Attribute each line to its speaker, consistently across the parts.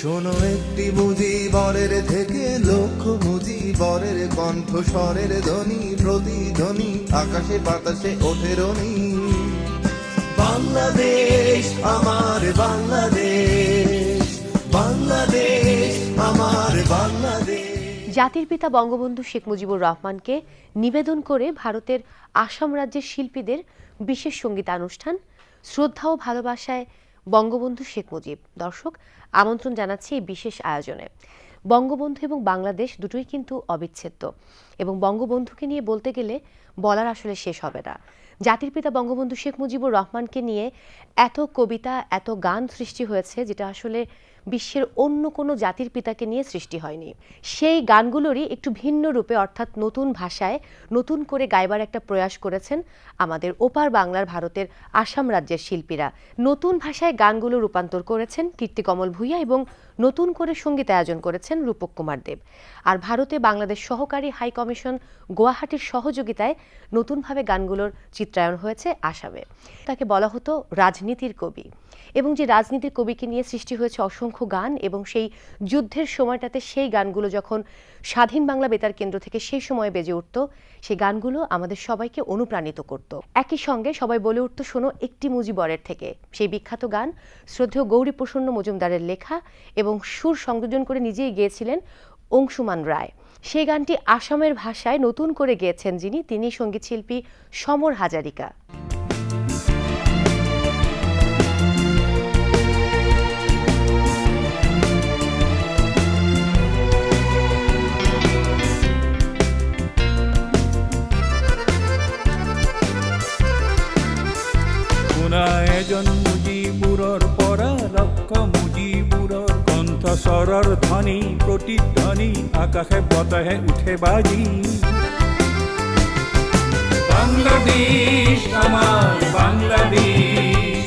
Speaker 1: শোনো একটি মুজিবরের থেকে লক্ষ মুজিবরের কণ্ঠস্বরের ধ্বনি প্রতিধ্বনি আকাশে বাতাসে ওঠে রনি। বাংলাদেশ আমার বাংলাদেশ, বাংলাদেশ আমার বাংলাদেশ।
Speaker 2: জাতির পিতা বঙ্গবন্ধু শেখ মুজিবুর রহমানকে নিবেদন করে ভারতের আসাম রাজ্যের শিল্পীদের বিশেষ সঙ্গীতানুষ্ঠান শ্রদ্ধা ও ভালোবাসায় বঙ্গবন্ধু শেখ মুজিব। দর্শক, আমন্ত্রণ জানাচ্ছি এই বিশেষ আয়োজনে। বঙ্গবন্ধু এবং বাংলাদেশ দুটোই কিন্তু অবিচ্ছেদ্য, এবং বঙ্গবন্ধুকে নিয়ে বলতে গেলে বলার আসলে শেষ হবে না। জাতির পিতা বঙ্গবন্ধু শেখ মুজিবুর রহমানকে নিয়ে এত কবিতা, এত গান সৃষ্টি হয়েছে যেটা আসলে বিশ্বের অন্য কোনো জাতির পিতাকে নিয়ে সৃষ্টি হয়নি। সেই গানগুলোরই একটু ভিন্ন রূপে, অর্থাৎ নতুন ভাষায় নতুন করে গাইবার একটা প্রয়াস করেছেন আমাদের ওপার বাংলার ভারতের আসাম রাজ্যের শিল্পীরা। নতুন ভাষায় গানগুলো রূপান্তর করেছেন কীর্তিকমল ভূঁইয়া এবং নতুন করে সঙ্গীতায়োজন করেছেন রূপক কুমার দেব। আর ভারতে বাংলাদেশ সহকারী হাই কমিশন গুয়াহাটির সহযোগিতায় নতুনভাবে গানগুলোর চিত্রায়ন হয়েছে আসামে। তাকে বলা হতো রাজনীতির কবি, এবং যে রাজনীতির কবিকে নিয়ে সৃষ্টি হয়েছে অসংখ্য গান, এবং সেই যুদ্ধের সময়টাতে সেই গানগুলো যখন স্বাধীন বাংলা বেতার কেন্দ্র থেকে সেই সময়ে বেজে উঠত, সেই গানগুলো আমাদের সবাইকে অনুপ্রাণিত করত। একই সঙ্গে সবাই বলে উঠত, শোনো একটি মুজিবরের থেকে, সেই বিখ্যাত গান শ্রদ্ধেয় গৌরীপ্রসন্ন মজুমদারের লেখা এবং সুর সংযোজন করে নিজেই গেয়েছিলেন অংশুমান রায়। সেই গানটি আসামের ভাষায় নতুন করে গেয়েছেন যিনি, তিনি সঙ্গীতশিল্পী সমর হাজারিকা।
Speaker 3: এজন মুজিবুৰৰ পৰা লক্ষ মুজিবুৰৰ কণ্ঠস্বৰৰ ধ্বনি প্ৰতিধ্বনি আকাশে বতাহে উঠে বাজি। বাংলাদেশ আমাৰ বাংলাদেশ,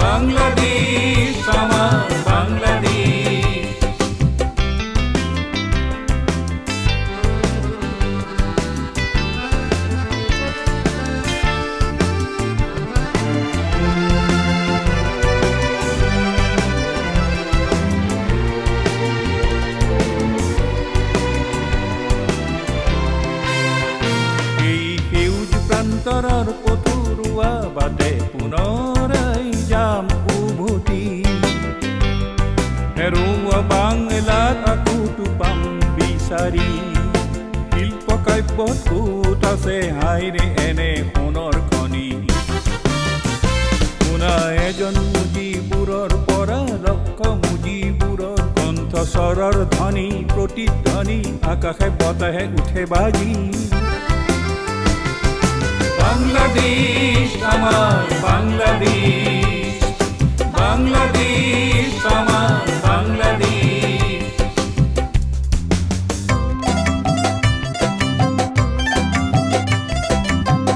Speaker 3: বাংলাদেশ আমাৰ বাংলাদেশ। অন্তৰৰ পথৰুৱা বাদে পুনৰাই যাম উভতি, হেৰুৱা বাংলাত আকৌ পাম বিচাৰি। শিল্প কাব্যত ক'ত আছে হাইৰে এনে সোণৰ খনি। শুনা এজন মুজিবুৰৰ পৰা লক্ষ মুজিবুৰৰ কণ্ঠস্বৰৰ ধ্বনি প্ৰতিধ্বনি আকাশে বতাহে উঠে বাজি। বাংলাদেশ আমার বাংলাদেশ, বাংলাদেশ আমার বাংলাদেশ।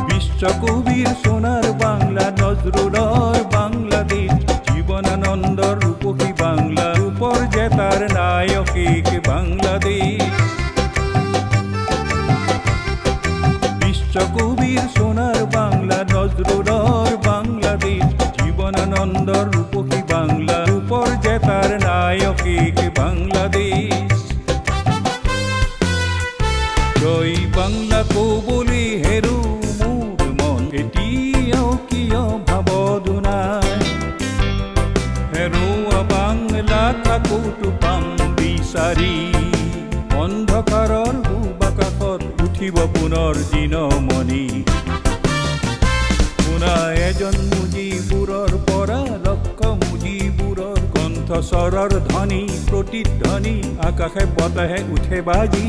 Speaker 3: বিশ্বকবির সোনার বাংলা, নজরুলৰ বাংলাদেশ, জীবনানন্দৰ রূপসী বাংলা, রূপৰ জেতাৰ নায়ক বাংলাদেশ। বিশ্বকবির সোনার বাংলা, নজরুলৰ বাংলাদেশ, জীবনানন্দৰ রূপসী বাংলা, রূপৰ জেতাৰ নায়ক বাংলাদেশ। জয় বাংলা কবলে হেৰু মোৰ মন, এতিয়াও কিয় ভাবত নাই। হেৰুৱা বাংলাত আকৌ পাম বিচাৰি, অন্ধকাৰৰ আকাশত উঠিব পুনৰ দিনমণি। শুনা এজন মুজিবুৰৰ পৰা লক্ষ মুজিবুৰৰ কণ্ঠস্বৰৰ ধ্বনি প্ৰতিধ্বনি আকাশে বতাহে উঠে বাজি।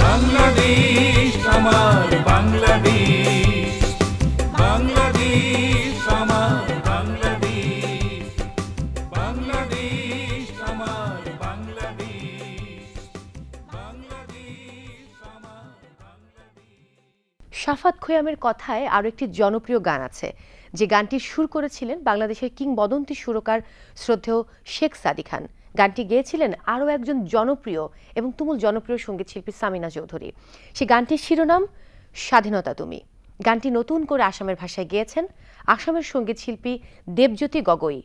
Speaker 3: বাংলাদেশ আমাৰ বাংলাদেশ, বাংলাদেশ আমাৰ বাংলাদেশ, বাংলাদেশ আমাৰ বাংলাদেশ।
Speaker 2: শাফাত খোয়ামের কথায় আরও একটি জনপ্রিয় গান আছে, যে গানটির সুর করেছিলেন বাংলাদেশের কিংবদন্তি সুরকার শ্রদ্ধেয় শেখ সাদী খান। গানটি গেয়েছিলেন আরও একজন জনপ্রিয় এবং তুমুল জনপ্রিয় সঙ্গীতশিল্পী সামিনা চৌধুরী। সে গানটির শিরোনাম স্বাধীনতা তুমি। গানটি নতুন করে আসামের ভাষায় গেয়েছেন আসামের সঙ্গীতশিল্পী দেবজ্যোতি গগৈ।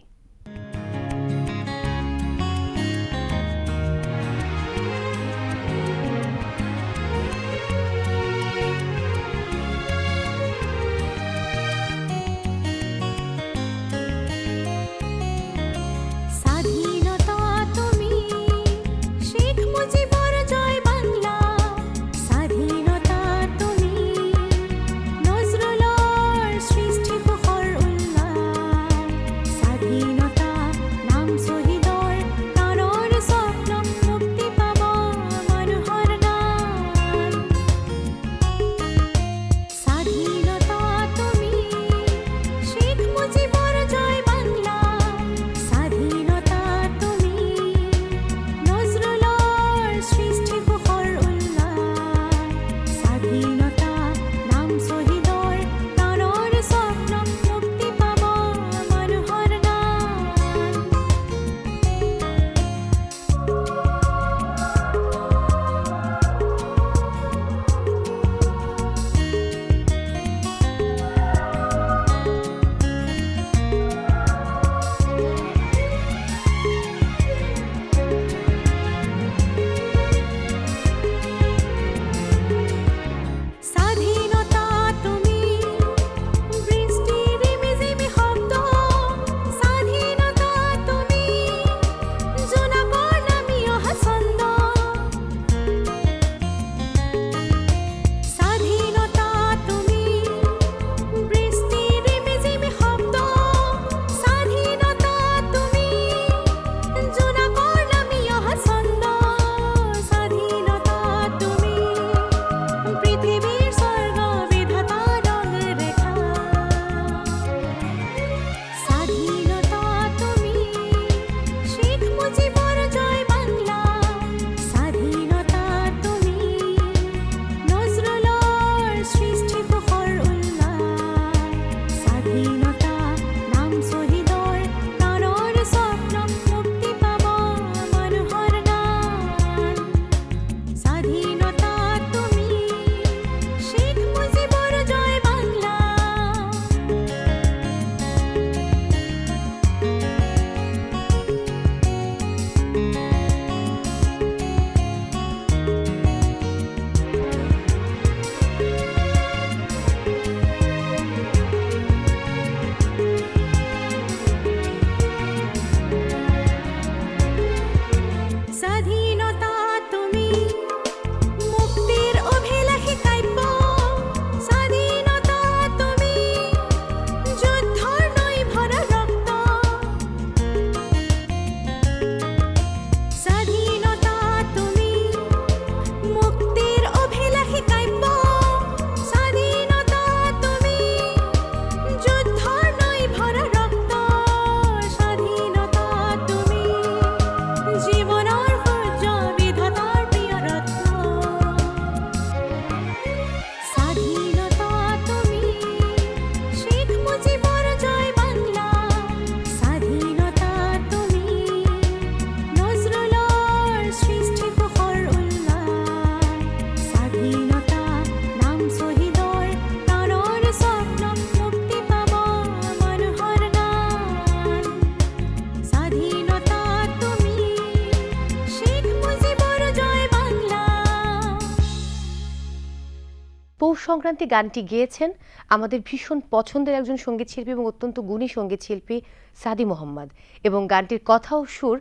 Speaker 2: সংক্রান্তি গানটি গেয়েছেন আমাদের ভীষণ পছন্দের একজন সঙ্গীতশিল্পী এবং অত্যন্ত গুণী সঙ্গীতশিল্পী সাদি মোহাম্মদ, এবং গানটির কথা ও সুর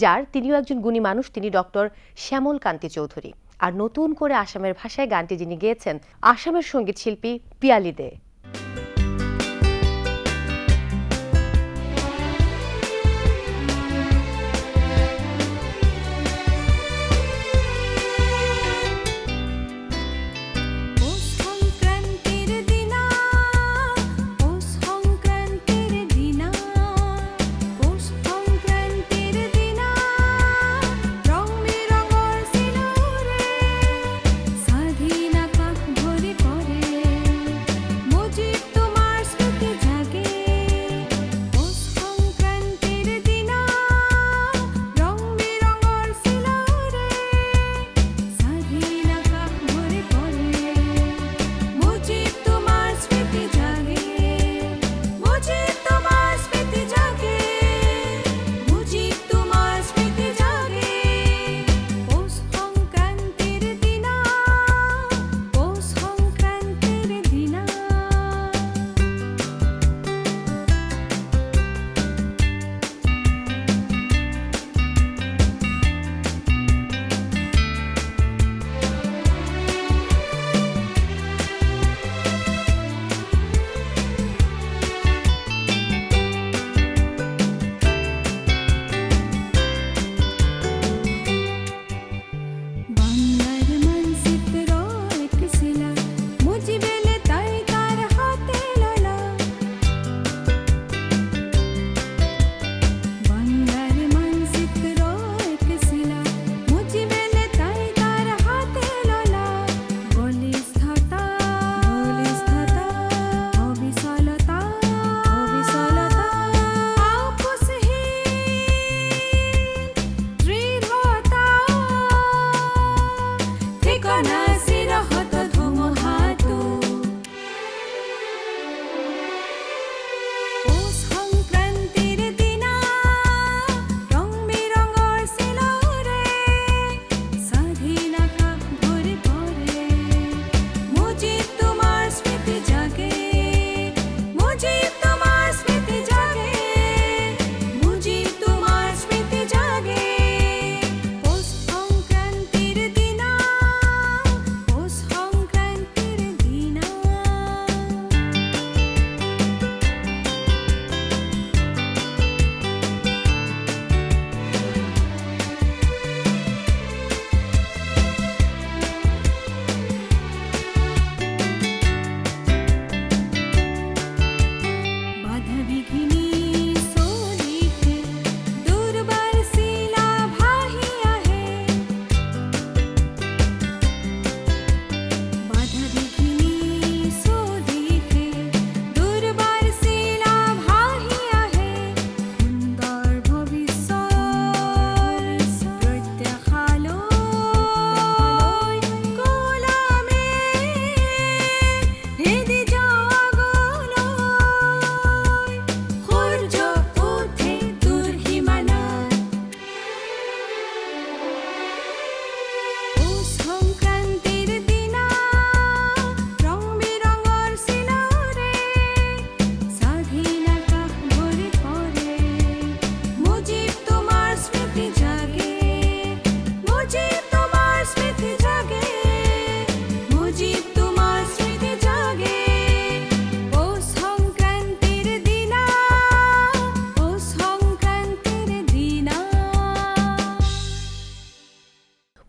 Speaker 2: যার, তিনিও একজন গুণী মানুষ, তিনি ডক্টর শ্যামল কান্তি চৌধুরী। আর নতুন করে আসামের ভাষায় গানটি যিনি গেয়েছেন আসামের সঙ্গীতশিল্পী পিয়ালি দে।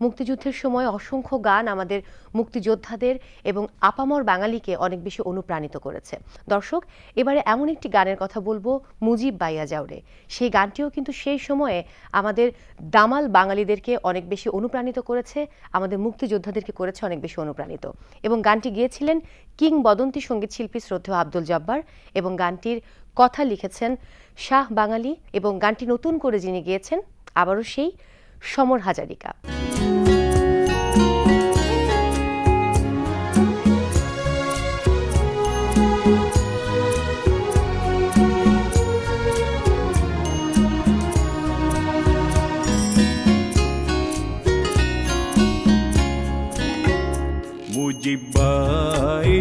Speaker 2: মুক্তিযুদ্ধের সময় অসংখ্য গান আমাদের মুক্তিযোদ্ধাদের এবং আপামর বাঙালিকে অনেক বেশি অনুপ্রাণিত করেছে। দর্শক, এবারে এমন একটি গানের কথা বলবো, মুজিব বাইয়া যাওরে। সেই গানটিও কিন্তু সেই সময়ে আমাদের দামাল বাঙালিদেরকে অনেক বেশি অনুপ্রাণিত করেছে, আমাদের মুক্তিযোদ্ধাদেরকে করেছে অনেক বেশি অনুপ্রাণিত। এবং গানটি গেয়েছিলেন কিংবদন্তি সঙ্গীতশিল্পী শ্রদ্ধেয় আব্দুল জব্বার, এবং গানটির কথা লিখেছেন শাহ বাঙালি, এবং গানটি নতুন করে যিনি গেয়েছেন আবারও সেই সমর হাজারিকা।
Speaker 3: মুজিব ভাই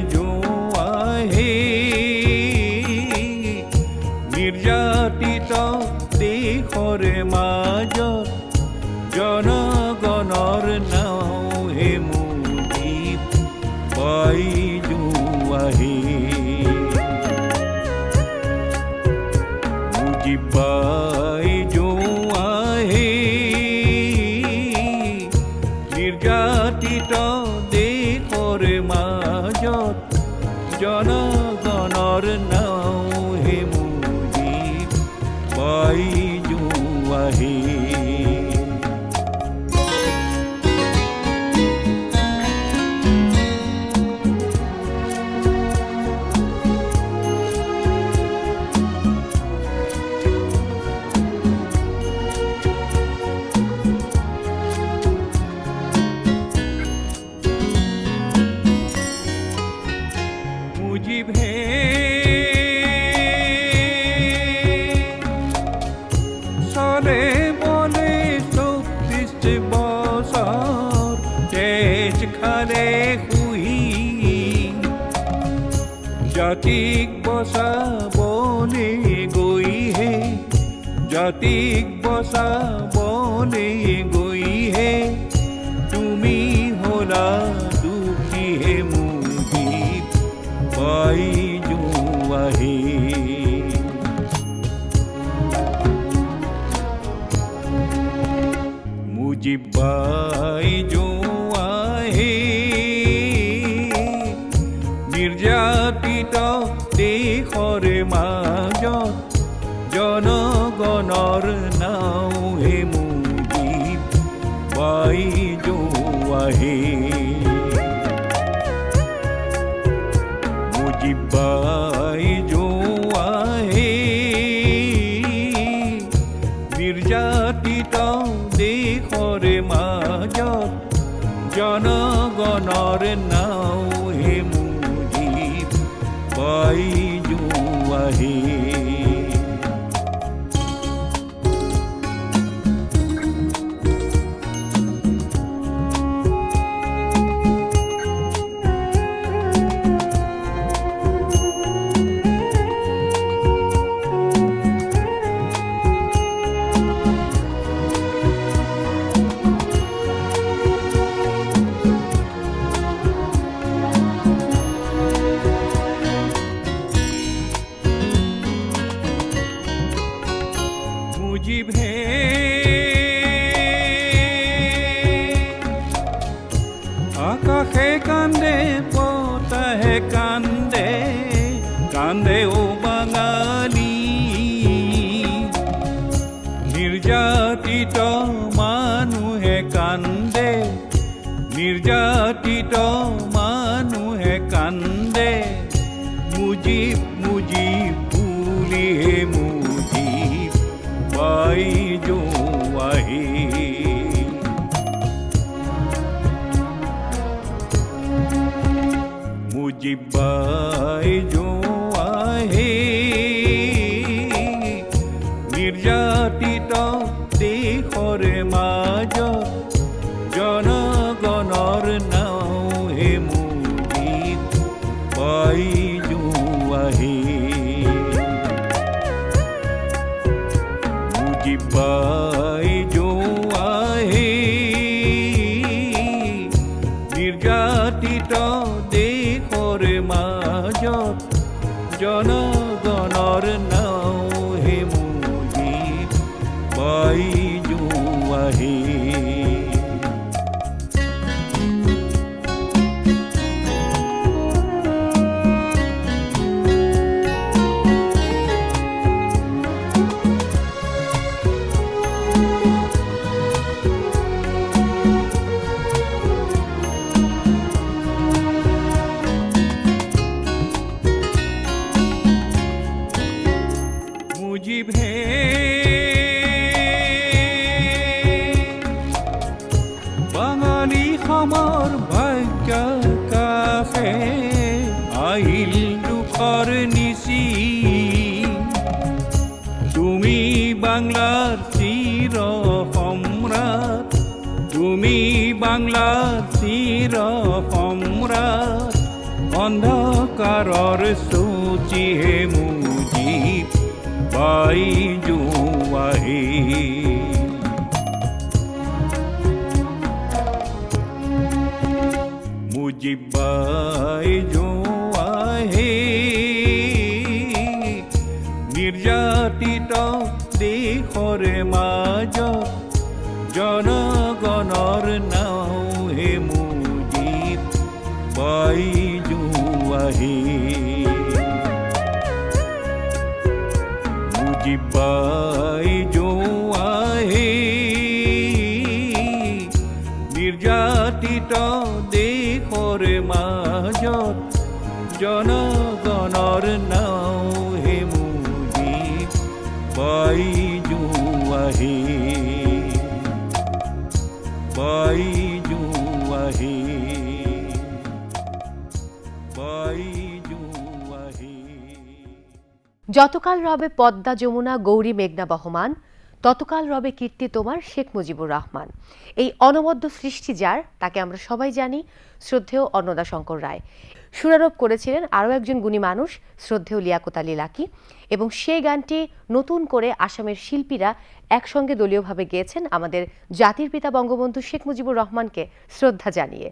Speaker 3: জনগণৰ নাও হে মুজিব পাই যোৱাহে मुजीब है साले बोले 34 बছৰ তেজ খালে শুই জাতিক বচাবলে গৈ হে জাতিক বচাবলে গৈ হে তুমি হলা দুখী হে মুজিব পাই যোৱাহে মুজিব পাই যোৱাহে নিৰ্যাতিত দেশৰে মাজত জনগণৰ নাও হে মুজিব পাই যোৱাহে মুজিব পাই যোৱাহে নিৰ্যাতিত দেশৰে মাজত জনগণৰ নাও হে মুজিব পাই যোৱাহে मुजीब है आकाशे कांदे पताहे कांदे कांदे ओ बाঙালি নির্যাতিত মানুহে কান্দে নির্যাতিত মানুহে কান্দে মুজিব মুজিব বুলি হে মুজিব পাই যোৱাহে মুজিব পাই যোৱাহে নিৰ্যাতিত দেশৰে মাজত জনগণৰ নাও হে মুজিব পাই যোৱাহে মুজিব পাই যোৱাহে নিৰ্যাতিত দেশৰে মাজত জনগণৰ নাও হে মুজিব পাই যোৱাহে मुजीब है বাঙালি সমৰ ভাগ্য কাষে আহিল দুখৰ নিচি তুমি বাংলাৰ চিৰ সম্ৰাট তুমি বাংলাৰ চিৰ সম্ৰাট অন্ধকাৰৰ সূচি হে মুজিব পাই যোৱাহে মুজিব পাই যোৱাহে নিৰ্যাতিত দেশৰে মাজত জনগণৰ নাও হে মুজিব পাই যোৱাহে জিব্বাই জোৱা হে নিৰ্যাতিত দেশৰ মাজত জনগণৰ নাও হে মুজিব বাই জোৱা হে বাই জোৱা হে বাই জোৱা হে।
Speaker 2: যতকাল রবে পদ্মা যমুনা গৌরী মেঘনা বহমান, ততকাল রবে কীর্তি তোমার শেখ মুজিবুর রহমান। এই অনবদ্য সৃষ্টি যার, তাকে আমরা সবাই জানি, শ্রদ্ধেয় অন্নদাশঙ্কর রায়। সুরারোপ করেছিলেন আরও একজন গুণী মানুষ, শ্রদ্ধেয় লিয়াকত আলী লাকী, এবং সেই গানটি নতুন করে আসামের শিল্পীরা একসঙ্গে দলীয়ভাবে গেয়েছেন আমাদের জাতির পিতা বঙ্গবন্ধু শেখ মুজিবুর রহমানকে শ্রদ্ধা জানিয়ে।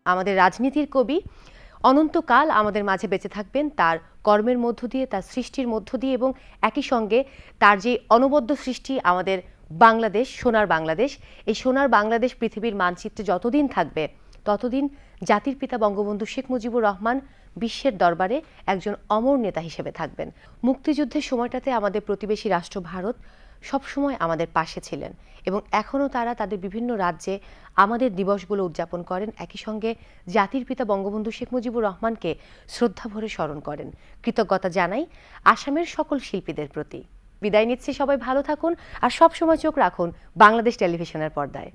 Speaker 2: আমাদের রাজনীতির কবি অনন্তকাল আমাদের মাঝে বেঁচে থাকবেন তার কর্মের মধ্য দিয়ে, তার সৃষ্টির মধ্য দিয়ে, এবং একই সঙ্গে তার যে অনবদ্য সৃষ্টি আমাদের বাংলাদেশ, সোনার বাংলাদেশ, এই সোনার বাংলাদেশ পৃথিবীর মানচিত্রে যতদিন থাকবে ততদিন জাতির পিতা বঙ্গবন্ধু শেখ মুজিবুর রহমান বিশ্বের দরবারে একজন অমর নেতা হিসেবে থাকবেন। মুক্তিযুদ্ধের সময়টাতে আমাদের প্রতিবেশী রাষ্ট্র ভারত সবসময় আমাদের পাশে ছিলেন এবং এখনও তারা তাদের বিভিন্ন রাজ্যে আমাদের দিবসগুলো উদযাপন করেন, একই সঙ্গে জাতির পিতা বঙ্গবন্ধু শেখ মুজিবুর রহমানকে শ্রদ্ধাভরে স্মরণ করেন। কৃতজ্ঞতা জানাই আসামের সকল শিল্পীদের প্রতি। বিদায় নিচ্ছি, সবাই ভালো থাকুন আর সবসময় চোখ রাখুন বাংলাদেশ টেলিভিশনের পর্দায়।